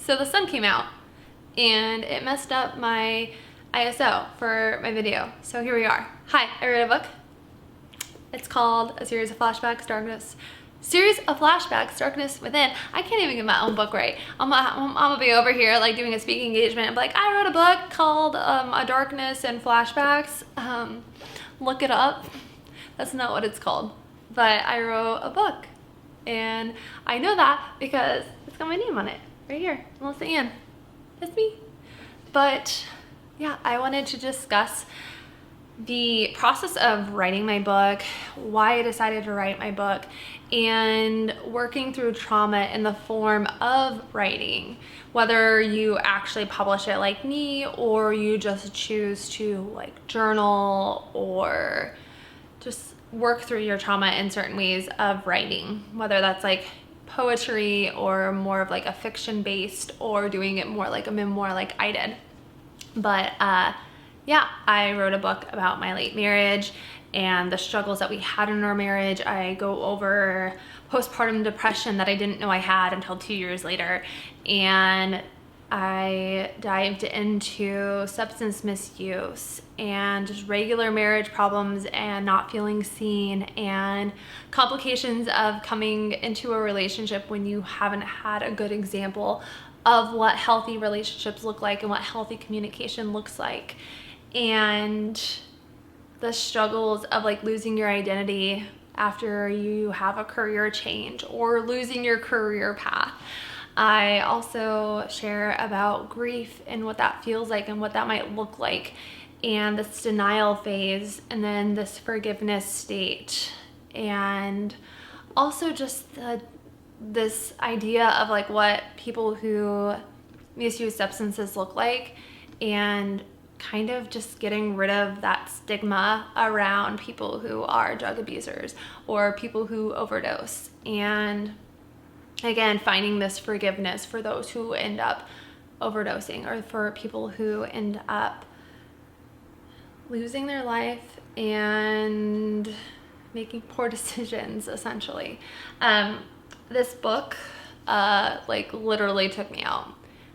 So the sun came out and it messed up my ISO for my video. So here we are. Hi, I read a book. It's called A Series of Flashbacks, Darkness. Series of Flashbacks, Darkness Within. I can't even get my own book right. I'm gonna be over here like doing a speaking engagement and be like, I wrote a book called A Darkness and Flashbacks. Look it up. That's not what it's called. But I wrote a book. And I know that because it's got my name on it. Right here, Melissa Ann. It's me. But yeah, I wanted to discuss the process of writing my book, why I decided to write my book, and working through trauma in the form of writing, whether you actually publish it like me or you just choose to like journal or just work through your trauma in certain ways of writing, whether that's like poetry or more of like a fiction based or doing it more like a memoir like I did. But yeah, I wrote a book about my late marriage and the struggles that we had in our marriage. I go over postpartum depression that I didn't know I had until 2 years later. And I dived into substance misuse and just regular marriage problems and not feeling seen and complications of coming into a relationship when you haven't had a good example of what healthy relationships look like and what healthy communication looks like. And the struggles of like losing your identity after you have a career change or losing your career path. I also share about grief and what that feels like and what that might look like, and this denial phase, and then this forgiveness state, and also just this idea of like what people who misuse substances look like, and kind of just getting rid of that stigma around people who are drug abusers or people who overdose. And again, finding this forgiveness for those who end up overdosing or for people who end up losing their life and making poor decisions, essentially. This book like literally took me out.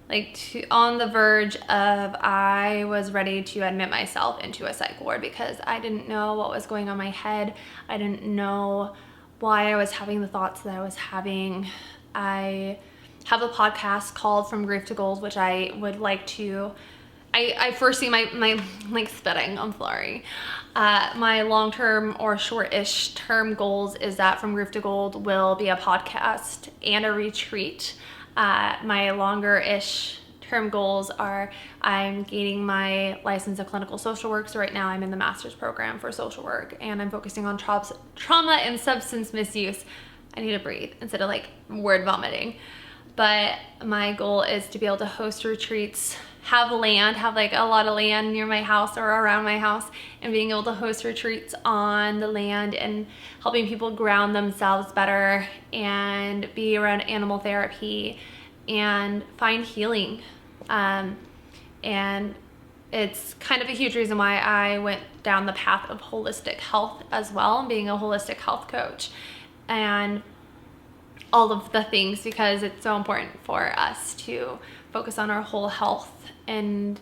Like on the verge of I was ready to admit myself into a psych ward because I didn't know what was going on in my head. I didn't know why I was having the thoughts that I was having. I have a podcast called From Grief to Goals, which I would like to, I first see my like spitting, I'm sorry. My long-term or short-ish term goals is that From Grief to Gold will be a podcast and a retreat. My longer-ish term goals are I'm gaining my license of clinical social work. So right now I'm in the master's program for social work and I'm focusing on trauma and substance misuse. I need to breathe instead of like word vomiting. But my goal is to be able to host retreats, have like a lot of land near my house or around my house, and being able to host retreats on the land and helping people ground themselves better and be around animal therapy and find healing. And it's kind of a huge reason why I went down the path of holistic health as well, and being a holistic health coach and all of the things, because it's so important for us to focus on our whole health and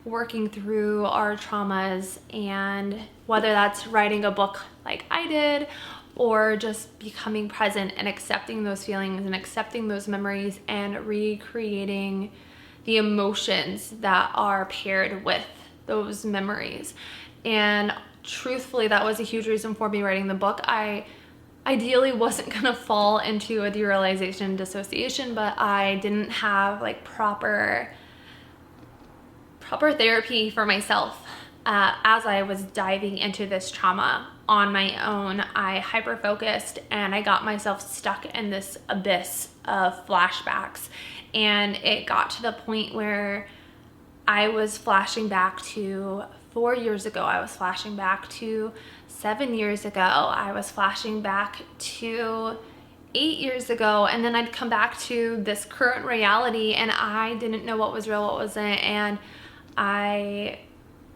working through our traumas, and whether that's writing a book like I did or just becoming present and accepting those feelings and accepting those memories and recreating the emotions that are paired with those memories. And truthfully, that was a huge reason for me writing the book. I ideally wasn't gonna fall into a derealization dissociation, but I didn't have like proper therapy for myself. As I was diving into this trauma on my own, I hyper-focused and I got myself stuck in this abyss of flashbacks. And it got to the point where I was flashing back to 4 years ago. I was flashing back to 7 years ago. I was flashing back to 8 years ago. And then I'd come back to this current reality and I didn't know what was real, what wasn't. And I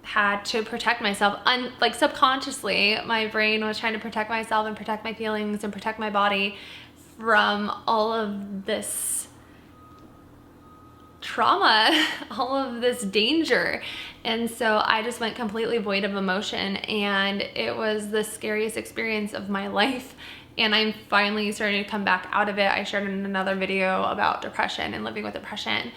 had to protect myself. Like subconsciously, my brain was trying to protect myself and protect my feelings and protect my body from all of this trauma, all of this danger. And so I just went completely void of emotion, and it was the scariest experience of my life. And I'm finally starting to come back out of it. I shared in another video about depression and living with depression,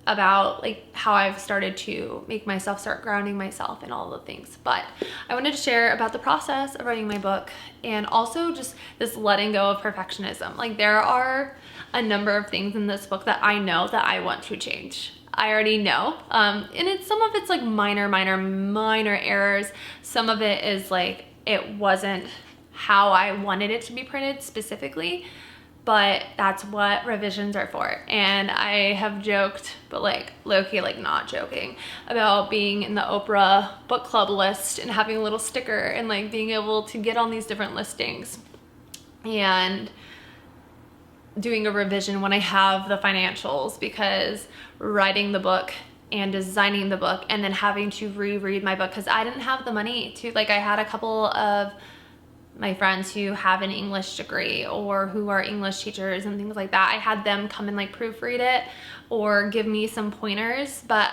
about like how I've started to make myself start grounding myself and all the things. But I wanted to share about the process of writing my book, and also just this letting go of perfectionism. Like, there are a number of things in this book that I know that I want to change. I already know. And some of it's like minor errors. Some of it is like, it wasn't how I wanted it to be printed specifically, but that's what revisions are for. And I have joked, but like low-key, like not joking, about being in the Oprah book club list and having a little sticker and like being able to get on these different listings, and doing a revision when I have the financials, because writing the book and designing the book and then having to reread my book, because I didn't have the money to, like, I had a couple of my friends who have an English degree or who are English teachers and things like that. I had them come and like proofread it or give me some pointers, but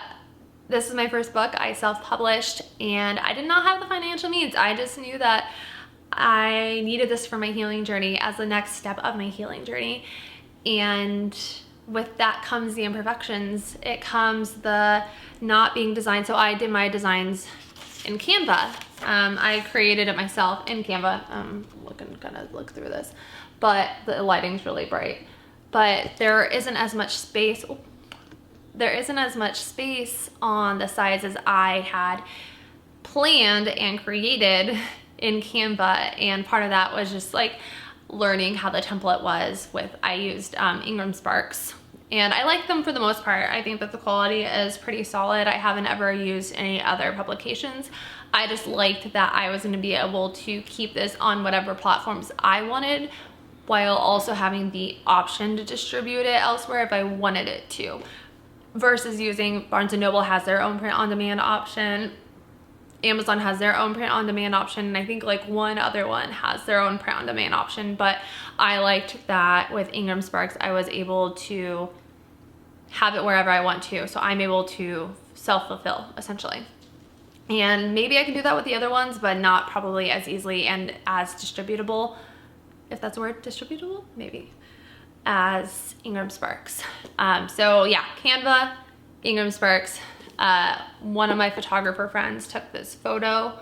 this is my first book. I self-published, and I did not have the financial means. I just knew that I needed this for my healing journey, as the next step of my healing journey. And with that comes the imperfections. It comes the not being designed. So I did my designs in Canva. I created it myself in Canva. I'm gonna look through this, but the lighting's really bright. But there isn't as much space. There isn't as much space on the sides as I had planned and created in Canva. And part of that was just like learning how the template was I used Ingram Sparks, and I like them for the most part. I think that the quality is pretty solid. I haven't ever used any other publications. I just liked that I was going to be able to keep this on whatever platforms I wanted, while also having the option to distribute it elsewhere if I wanted it to, versus using Barnes & Noble has their own print on demand option. Amazon has their own print on demand option, and I think like one other one has their own print on demand option. But I liked that with Ingram Sparks, I was able to have it wherever I want to. So I'm able to self-fulfill essentially. And maybe I can do that with the other ones, but not probably as easily and as distributable, if that's a word, distributable, maybe, as Ingram Sparks. So yeah, Canva, Ingram Sparks. One of my photographer friends took this photo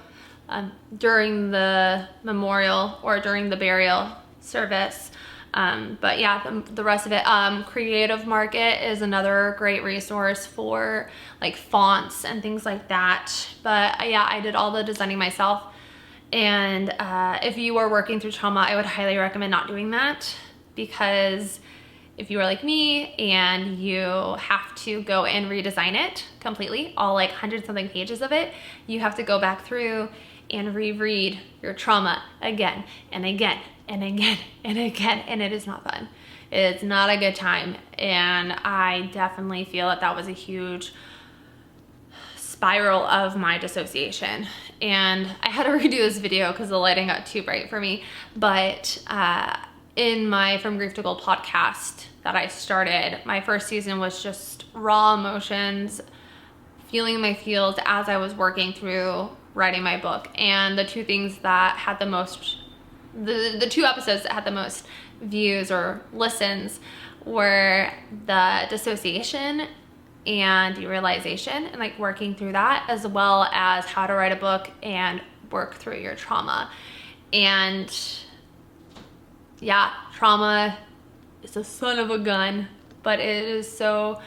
during the memorial or during the burial service. But yeah, the rest of it, Creative Market is another great resource for like fonts and things like that. But yeah, I did all the designing myself. And if you are working through trauma, I would highly recommend not doing that, because if you are like me and you have to go and redesign it completely, all like 100-something pages of it, you have to go back through and reread your trauma again and again and again and again, and it is not fun. It's not a good time. And I definitely feel that that was a huge spiral of my dissociation. And I had to redo this video because the lighting got too bright for me. But in my From Grief to Gold podcast that I started, my first season was just raw emotions, feeling my feels as I was working through writing my book. And the two things that had the most, the two episodes that had the most views or listens were the dissociation and derealization, and like working through that, as well as how to write a book and work through your trauma. And yeah, trauma is a son of a gun, but it is so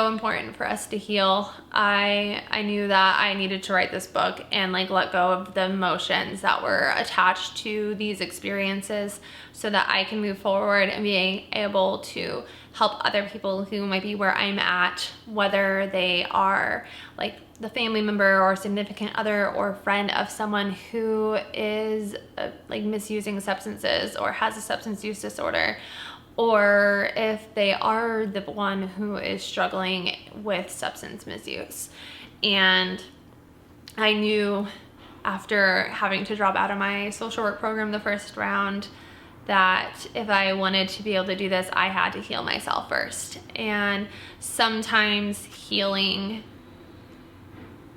important for us to heal. I knew that I needed to write this book and like let go of the emotions that were attached to these experiences, so that I can move forward and being able to help other people who might be where I'm at, whether they are like the family member or significant other or friend of someone who is like misusing substances or has a substance use disorder, or if they are the one who is struggling with substance misuse. And I knew after having to drop out of my social work program the first round that if I wanted to be able to do this, I had to heal myself first. And sometimes healing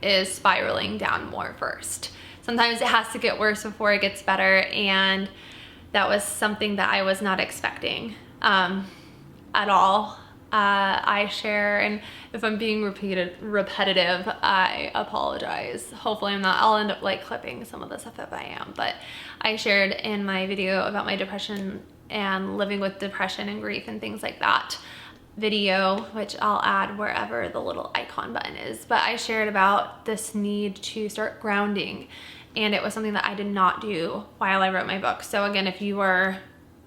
is spiraling down more first. Sometimes it has to get worse before it gets better, and that was something that I was not expecting at all. I share, and if I'm being repetitive, I apologize. Hopefully I'll end up like clipping some of the stuff if I am, but I shared in my video about my depression and living with depression and grief and things like that video, which I'll add wherever the little icon button is, but I shared about this need to start grounding, and it was something that I did not do while I wrote my book. So again, if you are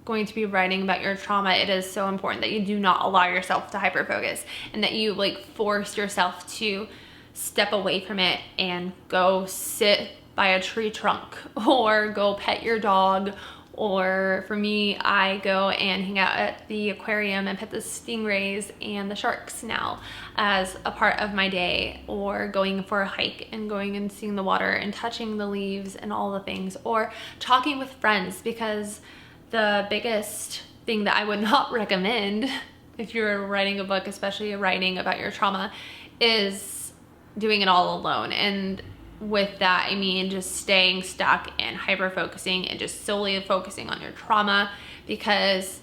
going to be writing about your trauma, it is so important that you do not allow yourself to hyperfocus, and that you like force yourself to step away from it and go sit by a tree trunk or go pet your dog. Or for me, I go and hang out at the aquarium and pet the stingrays and the sharks now as a part of my day, or going for a hike and going and seeing the water and touching the leaves and all the things, or talking with friends, because the biggest thing that I would not recommend if you're writing a book, especially writing about your trauma, is doing it all alone. And with that, I mean just staying stuck and hyper focusing and just solely focusing on your trauma, because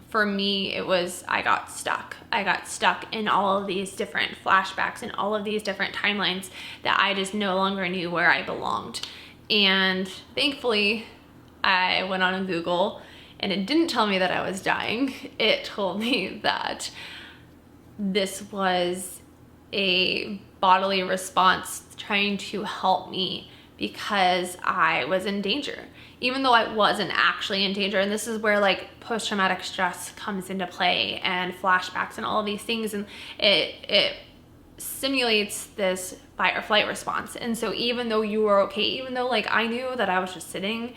for me, it was, I got stuck in all of these different flashbacks and all of these different timelines that I just no longer knew where I belonged. And thankfully, I went on Google, and it didn't tell me that I was dying. It told me that this was a bodily response trying to help me because I was in danger, even though I wasn't actually in danger. And this is where like post-traumatic stress comes into play, and flashbacks and all of these things, and it simulates this fight or flight response. And so even though you were okay, even though like I knew that I was just sitting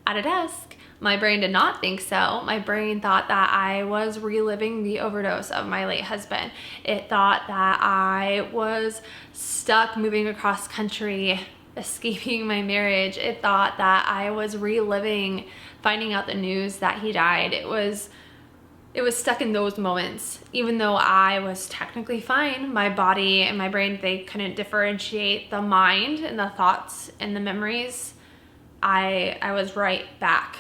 at a desk, my brain did not think so. My brain thought that I was reliving the overdose of my late husband. It thought that I was stuck moving across country, escaping my marriage. It thought that I was reliving finding out the news that he died. It was stuck in those moments. Even though I was technically fine, my body and my brain, they couldn't differentiate the mind and the thoughts and the memories. I was right back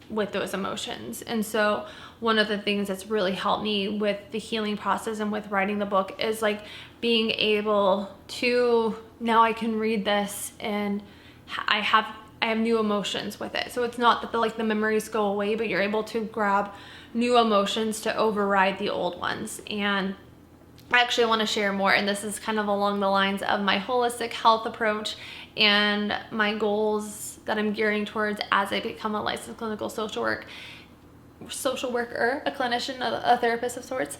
with those emotions. And so one of the things that's really helped me with the healing process and with writing the book is like being able to, now I can read this and I have new emotions with it. So it's not that the memories go away, but you're able to grab new emotions to override the old ones. And I actually want to share more, and this is kind of along the lines of my holistic health approach and my goals that I'm gearing towards as I become a licensed clinical social worker, a clinician, a therapist of sorts,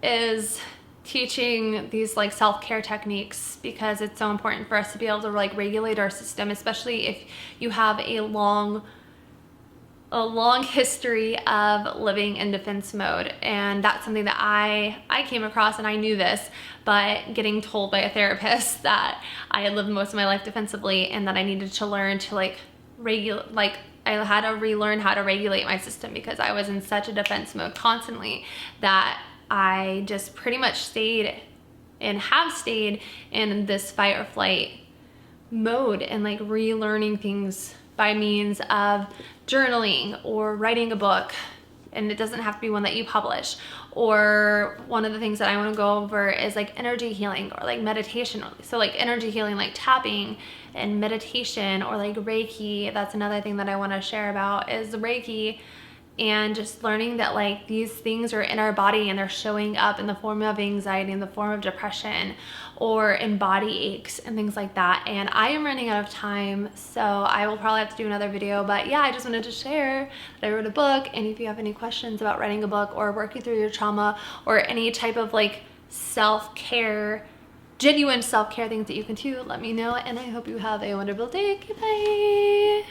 is teaching these like self-care techniques, because it's so important for us to be able to like regulate our system, especially if you have a long history of living in defense mode. And that's something that I came across, and I knew this, but getting told by a therapist that I had lived most of my life defensively, and that I needed to learn to I had to relearn how to regulate my system, because I was in such a defense mode constantly that I just pretty much stayed and have stayed in this fight or flight mode, and like relearning things by means of journaling or writing a book. And it doesn't have to be one that you publish. Or one of the things that I want to go over is like energy healing or like meditation. So like energy healing, like tapping and meditation, or like Reiki. That's another thing that I want to share about is Reiki. And just learning that like these things are in our body, and they're showing up in the form of anxiety, in the form of depression, or in body aches and things like that. And I am running out of time, so I will probably have to do another video. But yeah, I just wanted to share that I wrote a book. And if you have any questions about writing a book or working through your trauma, or any type of like self-care, genuine self-care things that you can do, let me know. And I hope you have a wonderful day. Goodbye.